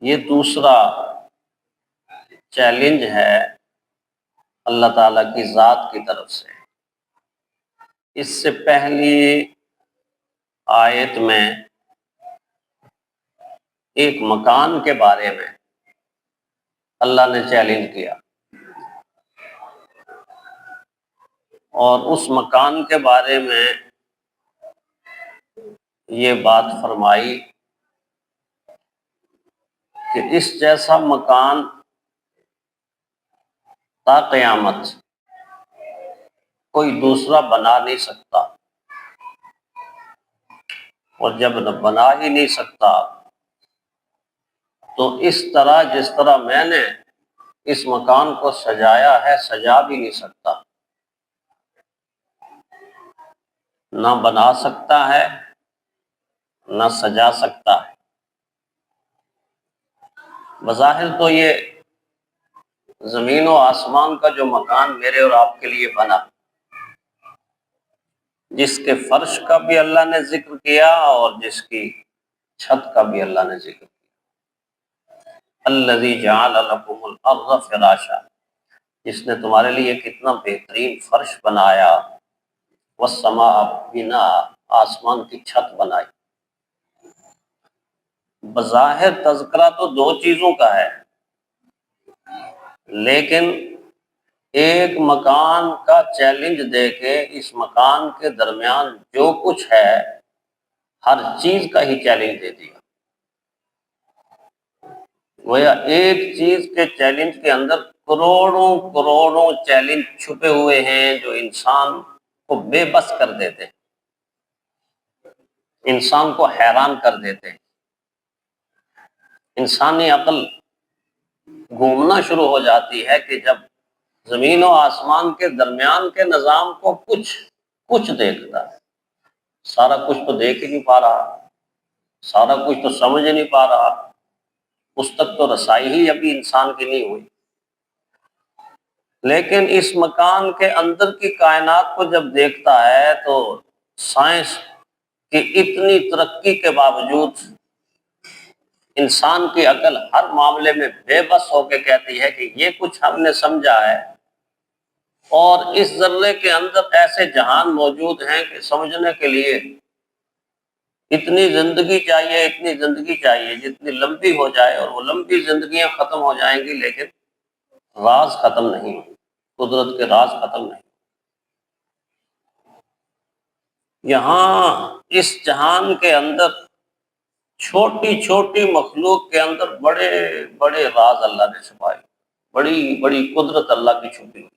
یہ دوسرا چیلنج ہے اللہ تعالیٰ کی ذات کی طرف سے۔ اس سے پہلی آیت میں ایک مکان کے بارے میں اللہ نے چیلنج کیا، اور اس مکان کے بارے میں یہ بات فرمائی کہ اس جیسا مکان تا قیامت کوئی دوسرا بنا نہیں سکتا، اور جب بنا ہی نہیں سکتا تو اس طرح جس طرح میں نے اس مکان کو سجایا ہے سجا بھی نہیں سکتا، نہ بنا سکتا ہے نہ سجا سکتا ہے۔ بظاہر تو یہ زمین و آسمان کا جو مکان میرے اور آپ کے لیے بنا، جس کے فرش کا بھی اللہ نے ذکر کیا اور جس کی چھت کا بھی اللہ نے ذکر کیا، الذی جعل لکم الارض فراشا، جس نے تمہارے لیے کتنا بہترین فرش بنایا، والسماء بنا، آسمان کی چھت بنائی۔ بظاہر تذکرہ تو دو چیزوں کا ہے، لیکن ایک مکان کا چیلنج دے کے اس مکان کے درمیان جو کچھ ہے ہر چیز کا ہی چیلنج دے دیا۔ گویا ایک چیز کے چیلنج کے اندر کروڑوں کروڑوں چیلنج چھپے ہوئے ہیں جو انسان کو بے بس کر دیتے ہیں، انسان کو حیران کر دیتے ہیں۔ انسانی عقل گھومنا شروع ہو جاتی ہے کہ جب زمین و آسمان کے درمیان کے نظام کو کچھ دیکھتا ہے۔ سارا کچھ تو دیکھ ہی نہیں پا رہا، سارا کچھ تو سمجھ نہیں پا رہا، اس تک تو رسائی ہی ابھی انسان کی نہیں ہوئی، لیکن اس مکان کے اندر کی کائنات کو جب دیکھتا ہے تو سائنس کی اتنی ترقی کے باوجود انسان کی عقل ہر معاملے میں بے بس ہو کے کہتی ہے کہ یہ کچھ ہم نے سمجھا ہے، اور اس ذرے کے اندر ایسے جہان موجود ہیں کہ سمجھنے کے لیے اتنی زندگی چاہیے، اتنی زندگی چاہیے جتنی لمبی ہو جائے، اور وہ لمبی زندگیاں ختم ہو جائیں گی لیکن راز ختم نہیں، قدرت کے راز ختم نہیں۔ یہاں اس جہان کے اندر چھوٹی چھوٹی مخلوق کے اندر بڑے بڑے راز اللہ نے چھپائے، بڑی بڑی قدرت اللہ کی چھپی ہوئی۔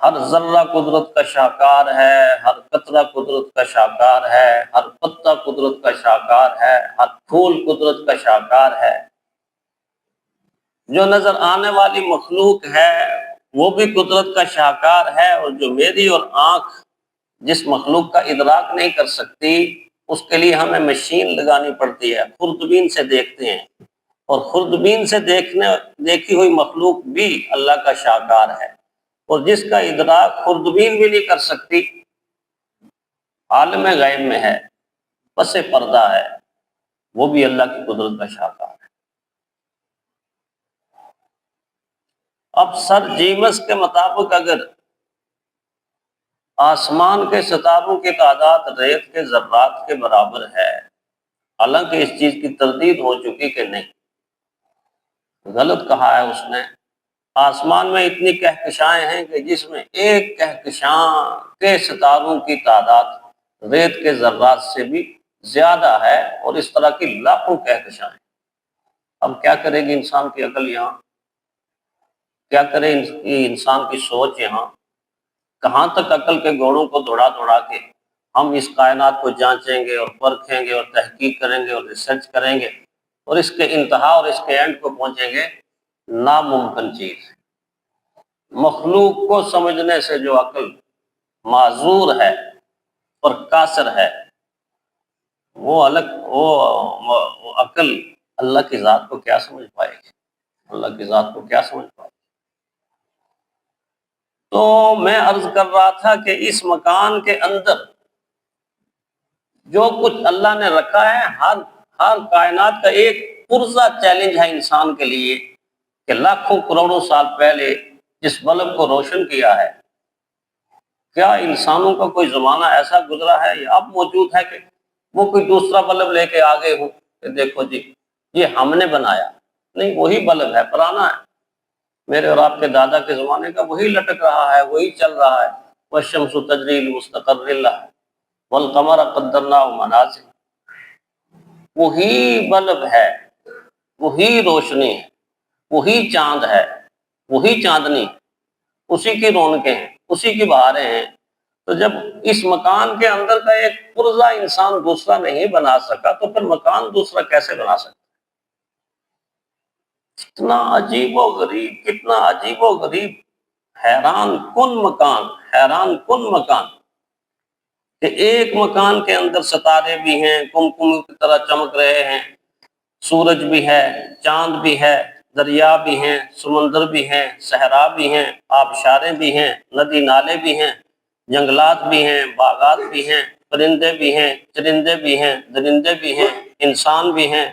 ہر ذرہ قدرت کا شاہکار ہے، ہر قطرہ قدرت کا شاہکار ہے، ہر پتا قدرت کا شاہکار ہے، ہر پھول قدرت کا شاہکار ہے۔ جو نظر آنے والی مخلوق ہے وہ بھی قدرت کا شاہکار ہے، اور جو میری اور آنکھ جس مخلوق کا ادراک نہیں کر سکتی اس کے لیے ہمیں مشین لگانی پڑتی ہے، خوردبین سے دیکھتے ہیں، اور خوردبین سے دیکھی ہوئی مخلوق بھی اللہ کا شاہکار ہے، اور جس کا ادراک خوردبین بھی نہیں کر سکتی، عالم غیب میں ہے، پس پردہ ہے، وہ بھی اللہ کی قدرت کا شاہکار ہے۔ اب سر جیمس کے مطابق اگر آسمان کے ستاروں کی تعداد ریت کے ذرات کے برابر ہے، حالانکہ اس چیز کی تردید ہو چکی کہ نہیں، غلط کہا ہے اس نے، آسمان میں اتنی کہکشائیں ہیں کہ جس میں ایک کہکشاں کے ستاروں کی تعداد ریت کے ذرات سے بھی زیادہ ہے، اور اس طرح کی لاکھوں کہکشائیں۔ اب کیا کرے گی انسان کی عقل یہاں، کیا کرے انسان کی سوچ یہاں، کہاں تک عقل کے گھوڑوں کو دوڑا دوڑا کے ہم اس کائنات کو جانچیں گے اور پرکھیں گے اور تحقیق کریں گے اور ریسرچ کریں گے، اور اس کے انتہا اور اس کے اینڈ کو پہنچیں گے۔ ناممکن چیز ہے۔ مخلوق کو سمجھنے سے جو عقل معذور ہے اور قاصر ہے، وہ عقل اللہ کی ذات کو کیا سمجھ پائے گی، اللہ کی ذات کو کیا سمجھ پائے گی۔ تو میں عرض کر رہا تھا کہ اس مکان کے اندر جو کچھ اللہ نے رکھا ہے، ہر کائنات کا ایک پرزا چیلنج ہے انسان کے لیے کہ لاکھوں کروڑوں سال پہلے جس بلب کو روشن کیا ہے، کیا انسانوں کا کوئی زمانہ ایسا گزرا ہے یا اب موجود ہے کہ وہ کوئی دوسرا بلب لے کے آگے ہو کہ دیکھو جی یہ ہم نے بنایا؟ نہیں، وہی بلب ہے، پرانا ہے، میرے اور آپ کے دادا کے زمانے کا وہی لٹک رہا ہے، وہی چل رہا ہے۔ والشمس تجری لمستقر لها والقمر قدرناه منازل، وہی بلب ہے، وہی روشنی ہے، وہی چاند ہے، وہی چاندنی، اسی کی رونقیں ہیں، اسی کی بہاریں ہیں۔ تو جب اس مکان کے اندر کا ایک پرزا انسان دوسرا نہیں بنا سکا تو پھر مکان دوسرا کیسے بنا سکتا؟ کتنا عجیب و غریب، کتنا عجیب و غریب، حیران کن مکان، حیران کن مکان کہ ایک مکان کے اندر ستارے بھی ہیں، کمکم کی طرح چمک رہے ہیں، سورج بھی ہے، چاند بھی ہے، دریا بھی ہیں، سمندر بھی ہیں، صحرا بھی ہیں، آبشاریں بھی ہیں، ندی نالے بھی ہیں، جنگلات بھی ہیں، باغات بھی ہیں، پرندے بھی ہیں، چرندے بھی ہیں، درندے بھی ہیں، انسان بھی ہیں،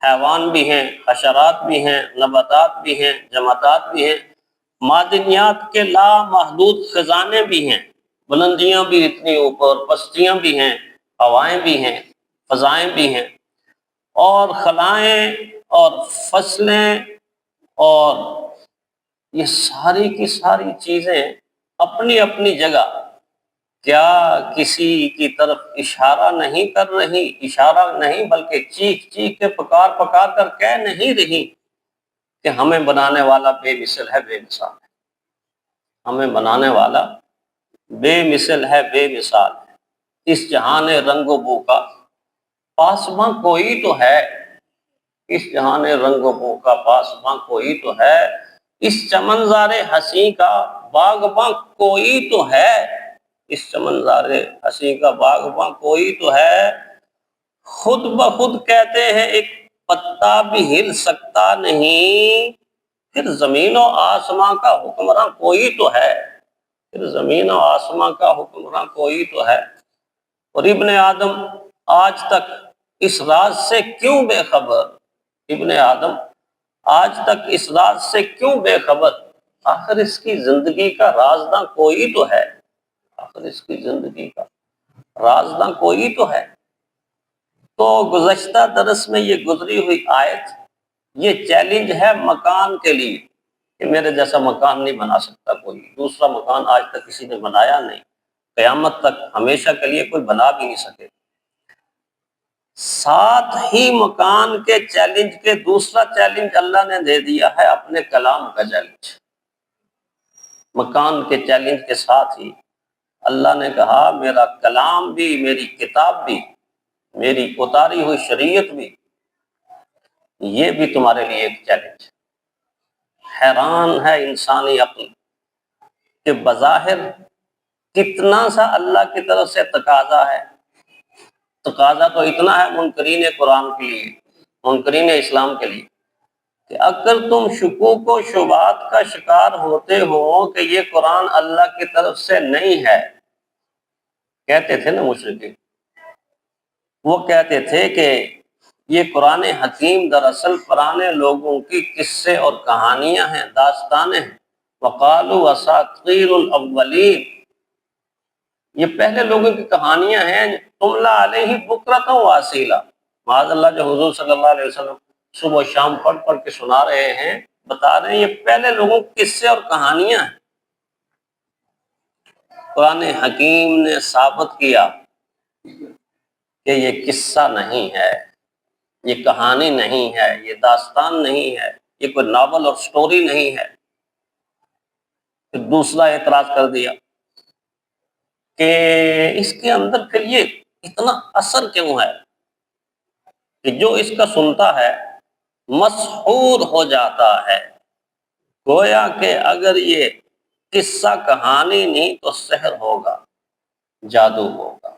حیوان بھی ہیں، حشرات بھی ہیں، نباتات بھی ہیں، جمادات بھی ہیں، معدنیات کے لامحدود خزانے بھی ہیں، بلندیاں بھی اتنی اوپر، پستیاں بھی ہیں، ہوائیں بھی ہیں، فضائیں بھی ہیں، اور خلائیں اور فصلیں، اور یہ ساری کی ساری چیزیں اپنی اپنی جگہ کیا کسی کی طرف اشارہ نہیں کر رہی؟ اشارہ نہیں بلکہ چیخ چیخ کے پکار پکار کر کہہ نہیں رہی کہ ہمیں بنانے والا بے مثل ہے، بے مثال ہے، ہمیں بنانے والا بے مثل ہے، بے مثال ہے، اس جہان رنگ و بو کا پاسباں کوئی تو ہے، اس جہان رنگ و بو کا پاسباں کوئی تو ہے، اس چمنزار حسین کا باغباں کوئی تو ہے، اس چمنزار حسین کا باغباں کوئی تو ہے، خود بخود کہتے ہیں ایک پتا بھی ہل سکتا نہیں، پھر زمین و آسماں کا حکمراں کوئی تو ہے، پھر زمین و آسماں کا حکمراں کوئی تو ہے۔ اور ابن آدم آج تک اس راز سے کیوں بے خبر؟ ابن آدم آج تک اس راز سے کیوں بے خبر؟ آخر اس کی زندگی کا رازداں کوئی تو ہے، آخر اس کی زندگی کا رازداں کوئی تو ہے۔ تو گزشتہ درس میں یہ گزری ہوئی آیت، یہ چیلنج ہے مکان کے لیے کہ میرے جیسا مکان نہیں بنا سکتا کوئی، دوسرا مکان آج تک کسی نے بنایا نہیں، قیامت تک ہمیشہ کے لیے کوئی بنا بھی نہیں سکے۔ ساتھ ہی مکان کے چیلنج کے دوسرا چیلنج اللہ نے دے دیا ہے اپنے کلام کا چیلنج۔ مکان کے چیلنج کے ساتھ ہی اللہ نے کہا میرا کلام بھی، میری کتاب بھی، میری اتاری ہوئی شریعت بھی، یہ بھی تمہارے لیے ایک چیلنج۔ حیران ہے انسانی عقل کہ بظاہر کتنا سا اللہ کی طرف سے تقاضا ہے، تقاضا تو اتنا ہے منکرین قرآن کے لیے، منکرین اسلام کے لیے، کہ اگر تم شکوک و شبہات کا شکار ہوتے ہو کہ یہ قرآن اللہ کی طرف سے نہیں ہے، کہتے تھے نا مشرکین، وہ کہتے تھے کہ یہ قرآن حکیم دراصل پرانے لوگوں کی قصے اور کہانیاں ہیں، داستانیں ہیں، وقالوا اساطیر الاولین، یہ پہلے لوگوں کی کہانیاں ہیں، تملا علیہ بکرۃ و اصیلا، معاذ اللہ جو حضور صلی اللہ علیہ وسلم صبح و شام پڑھ پڑھ کے سنا رہے ہیں، بتا رہے ہیں یہ پہلے لوگوں کی قصے اور کہانیاں ہیں۔ قرآن حکیم نے ثابت کیا کہ یہ قصہ نہیں ہے، یہ کہانی نہیں ہے، یہ داستان نہیں ہے، یہ کوئی ناول اور سٹوری نہیں ہے۔ پھر دوسرا اعتراض کر دیا کہ اس کے اندر پھر یہ اتنا اثر کیوں ہے کہ جو اس کا سنتا ہے مسحور ہو جاتا ہے، گویا کہ اگر یہ قصہ کہانی نہیں تو سحر ہوگا، جادو ہوگا،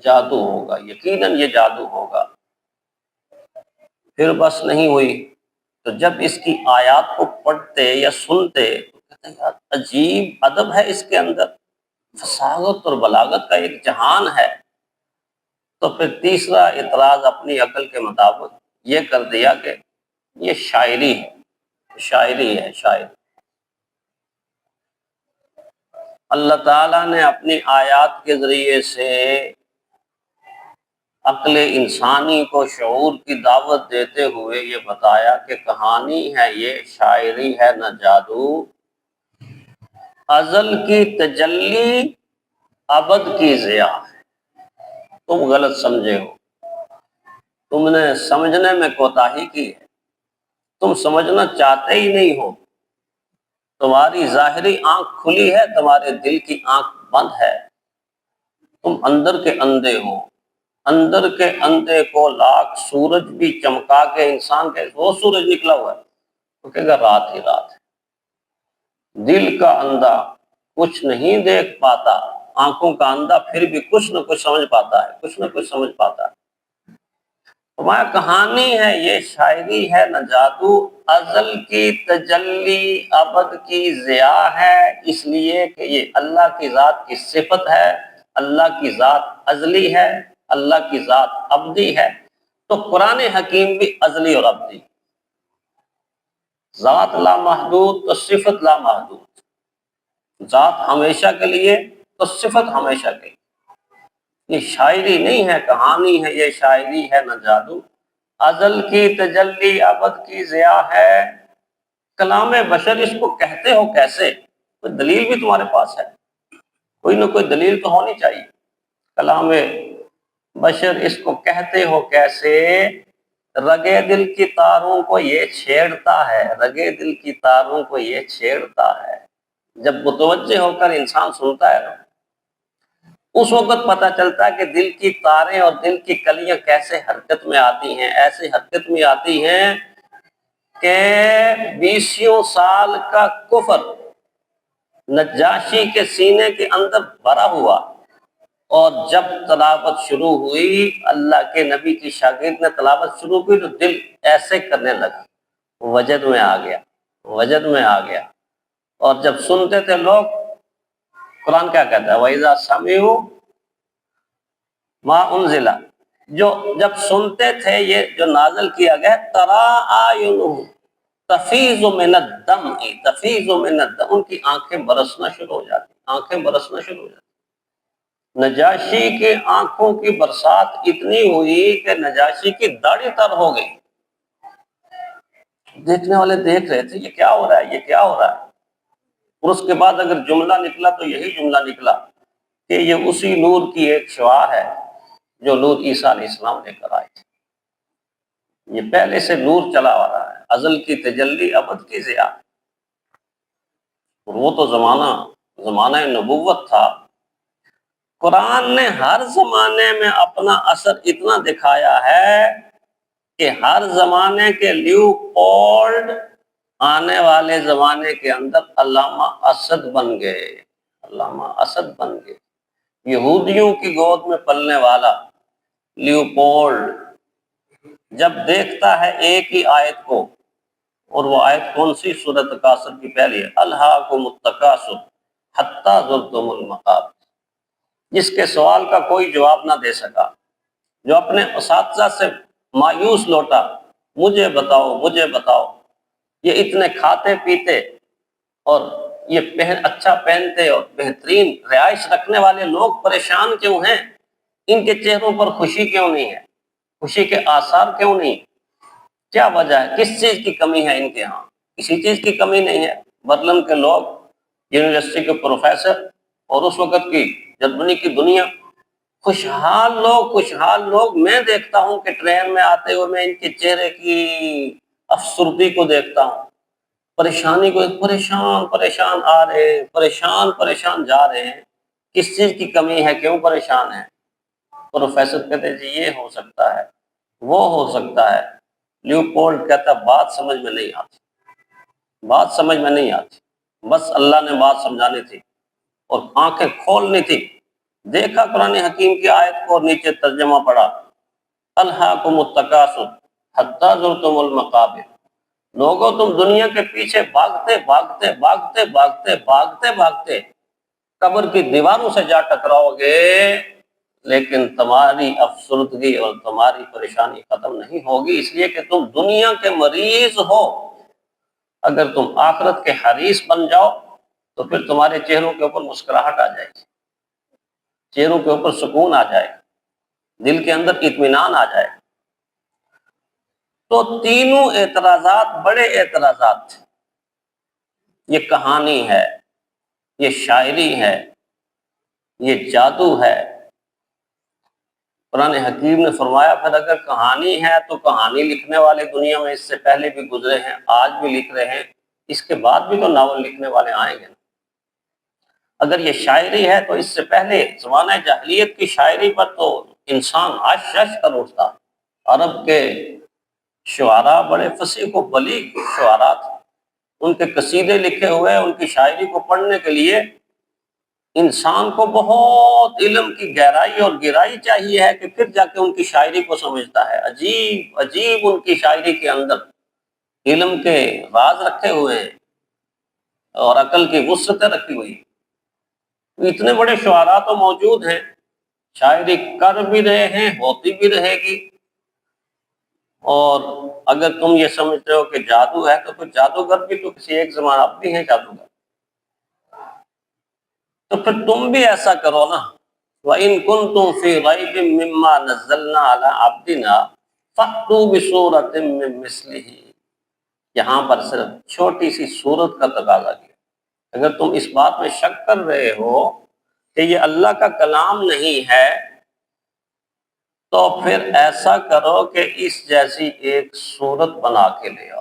جادو ہوگا، یقیناً یہ جادو ہوگا۔ پھر بس نہیں ہوئی، تو جب اس کی آیات کو پڑھتے یا سنتے تو کہتے ہیں یار عجیب ادب ہے اس کے اندر، فصاحت اور بلاغت کا ایک جہان ہے۔ تو پھر تیسرا اعتراض اپنی عقل کے مطابق یہ کر دیا کہ یہ شاعری ہے، شاعری ہے، شاعری۔ اللہ تعالیٰ نے اپنی آیات کے ذریعے سے عقل انسانی کو شعور کی دعوت دیتے ہوئے یہ بتایا کہ کہانی ہے، یہ شاعری ہے نہ جادو، ازل کی تجلی ابد کی ضیاء ہے۔ تم غلط سمجھے ہو، تم نے سمجھنے میں کوتاہی کی ہے، تم سمجھنا چاہتے ہی نہیں ہو، تمہاری ظاہری آنکھ کھلی ہے، تمہارے دل کی آنکھ بند ہے، تم اندر کے اندھے ہو۔ اندر کے اندھے کو لاکھ سورج بھی چمکا کے انسان کے وہ سورج نکلا ہوا ہے تو کہے گا رات ہی رات ہے۔ دل کا اندھا کچھ نہیں دیکھ پاتا، آنکھوں کا اندھا پھر بھی کچھ نہ کچھ سمجھ پاتا ہے، کچھ نہ کچھ سمجھ پاتا ہے۔ تمہاری کہانی ہے، یہ شاعری ہے نہ جادو، ازل کی تجلی ابد کی ضیاء ہے، اس لیے کہ یہ اللہ کی ذات کی صفت ہے، اللہ کی ذات ازلی ہے، اللہ کی ذات ابدی ہے۔ تو قرآن حکیم بھی ازلی اور ابدی، ذات لا محدود تو صفت لا محدود، ذات ہمیشہ کے لیے تو صفت ہمیشہ کے لیے۔ یہ شاعری نہیں ہے، کہانی ہے، یہ شاعری ہے نہ جادو، ازل کی تجلی ابد کی ضیاء ہے۔ کلام بشر اس کو کہتے ہو کیسے؟ کوئی دلیل بھی تمہارے پاس ہے؟ کوئی نہ کوئی دلیل تو ہونی چاہیے۔ کلام بشر اس کو کہتے ہو کیسے؟ رگے دل کی تاروں کو یہ چھیڑتا ہے، رگے دل کی تاروں کو یہ چھیڑتا ہے۔ جب متوجہ ہو کر انسان سنتا ہے اس وقت پتہ چلتا ہے کہ دل کی تاریں اور دل کی کلیاں کیسے حرکت میں آتی ہیں، ایسے حرکت میں آتی ہیں کہ 20 سال کا کفر نجاشی کے سینے کے اندر بھرا ہوا، اور جب تلاوت شروع ہوئی، اللہ کے نبی کی شاگرد نے تلاوت شروع کی تو دل ایسے کرنے لگا، وجد میں آ گیا، وجد میں آ گیا۔ اور جب سنتے تھے لوگ، قرآن کیا کہتا ہے؟ وَإِذَا سَمِعُوا مَا أُنزِلَ، جو جب سنتے تھے یہ جو نازل کیا گیا، تَرَىٰ أَعْيُنُهُمْ تَفِيضُ مِنَ الدَّمْعِ، تَفِيضُ مِنَ الدَّمْعِ، ان کی آنکھیں برسنا شروع ہو جاتی، آنکھیں برسنا شروع ہو جاتی۔ نجاشی کی آنکھوں کی برسات اتنی ہوئی کہ نجاشی کی داڑھی تر ہو گئی۔ دیکھنے والے دیکھ رہے تھے یہ کیا ہو رہا ہے، یہ کیا ہو رہا ہے۔ اور اس کے بعد اگر جملہ نکلا تو یہی جملہ نکلا کہ یہ اسی نور کی ایک شعاع ہے جو نور عیسیٰ علیہ السلام لے کر آئے تھے۔ یہ پہلے سے نور چلا آ رہا ہے، ازل کی تجلی ابد کی ضیاء۔ اور وہ تو زمانہ نبوت تھا۔ قرآن نے ہر زمانے میں اپنا اثر اتنا دکھایا ہے کہ ہر زمانے کے لیو پولڈ آنے والے زمانے کے اندر علامہ اسد بن گئے، علامہ اسد بن گئے۔ یہودیوں کی گود میں پلنے والا لیوپولڈ جب دیکھتا ہے ایک ہی آیت کو، اور وہ آیت کون سی؟ سورۃ تکاثر کی پہلی ہے، الہاکم التکاثر حتی زرتم المقابر، جس کے سوال کا کوئی جواب نہ دے سکا، جو اپنے اساتذہ سے مایوس لوٹا، مجھے بتاؤ مجھے بتاؤ، یہ اتنے کھاتے پیتے اور یہ اچھا پہنتے اور بہترین رہائش رکھنے والے لوگ پریشان کیوں ہیں؟ ان کے چہروں پر خوشی کیوں نہیں ہے؟ خوشی کے آثار کیوں نہیں؟ کیا وجہ ہے؟ کس چیز کی کمی ہے ان کے ہاں؟ کسی چیز کی کمی نہیں ہے۔ برلن کے لوگ، یونیورسٹی کے پروفیسر، اور اس وقت کی جرمنی کی دنیا، خوشحال لوگ میں دیکھتا ہوں کہ ٹرین میں آتے ہوئے میں ان کے چہرے کی افسردگی کو دیکھتا ہوں، پریشانی کو، پریشان آ رہے ہیں، پریشان جا رہے ہیں۔ کس چیز کی کمی ہے؟ کیوں پریشان ہیں؟ پروفیسر کہتے ہیں جی یہ ہو سکتا ہے، وہ ہو سکتا ہے۔ لیوپولڈ کہتا بات سمجھ میں نہیں آتی، بات سمجھ میں نہیں آتی، بس اللہ نے بات سمجھانی تھی اور آنکھیں کھولنی تھی۔ دیکھا قرآن حکیم کی آیت کو اور نیچے ترجمہ پڑھا، الہاکم التکاثر حتی زرتم المقابر، لوگوں تم دنیا کے پیچھے بھاگتے قبر کی دیواروں سے جا ٹکراؤ گے، لیکن تمہاری افسردگی اور تمہاری پریشانی ختم نہیں ہوگی، اس لیے کہ تم دنیا کے مریض ہو۔ اگر تم آخرت کے حریص بن جاؤ تو پھر تمہارے چہروں کے اوپر مسکراہٹ آ جائے گی، چہروں کے اوپر سکون آ جائے گا، دل کے اندر اطمینان آ جائے گا۔ تو تینوں اعتراضات بڑے اعتراضات تھے۔ یہ کہانی ہے، یہ شاعری ہے، یہ جادو ہے۔ قرآن حکیم نے فرمایا پھر اگر کہانی ہے تو کہانی لکھنے والے دنیا میں اس سے پہلے بھی گزرے ہیں، آج بھی لکھ رہے ہیں، اس کے بعد بھی تو ناول لکھنے والے آئیں گے۔ اگر یہ شاعری ہے تو اس سے پہلے زمانہ جاہلیت کی شاعری پر تو انسان عش کر اٹھتا۔ عرب کے شعراء بڑے فصیح و بلیغ شعراء تھے، ان کے قصیدے لکھے ہوئے، ان کی شاعری کو پڑھنے کے لیے انسان کو بہت علم کی گہرائی اور گہرائی چاہیے ہے کہ پھر جا کے ان کی شاعری کو سمجھتا ہے۔ عجیب عجیب ان کی شاعری کے اندر علم کے راز رکھے ہوئے ہیں اور عقل کی وسعتیں رکھی ہوئی۔ اتنے بڑے شعراء تو موجود ہیں، شاعری کر بھی رہے ہیں، ہوتی بھی رہے گی۔ اور اگر تم یہ سمجھتے ہو کہ جادو ہے تو پھر جادوگر بھی تو کسی ایک زمانہ اب بھی ہیں جادوگر، تو پھر تم بھی ایسا کرو نا۔ وَإِن كُنتُمْ فِي رَيْبٍ مِّمَّا نَزَّلْنَا عَلَىٰ عَبْدِنَا فَأْتُوا بِسُورَةٍ مِّن مِّثْلِهِ۔ یہاں پر صرف چھوٹی سی سورت کا تقاضا کیا۔ اگر تم اس بات میں شک کر رہے ہو کہ یہ اللہ کا کلام نہیں ہے تو پھر ایسا کرو کہ اس جیسی ایک سورت بنا کے لے آؤ۔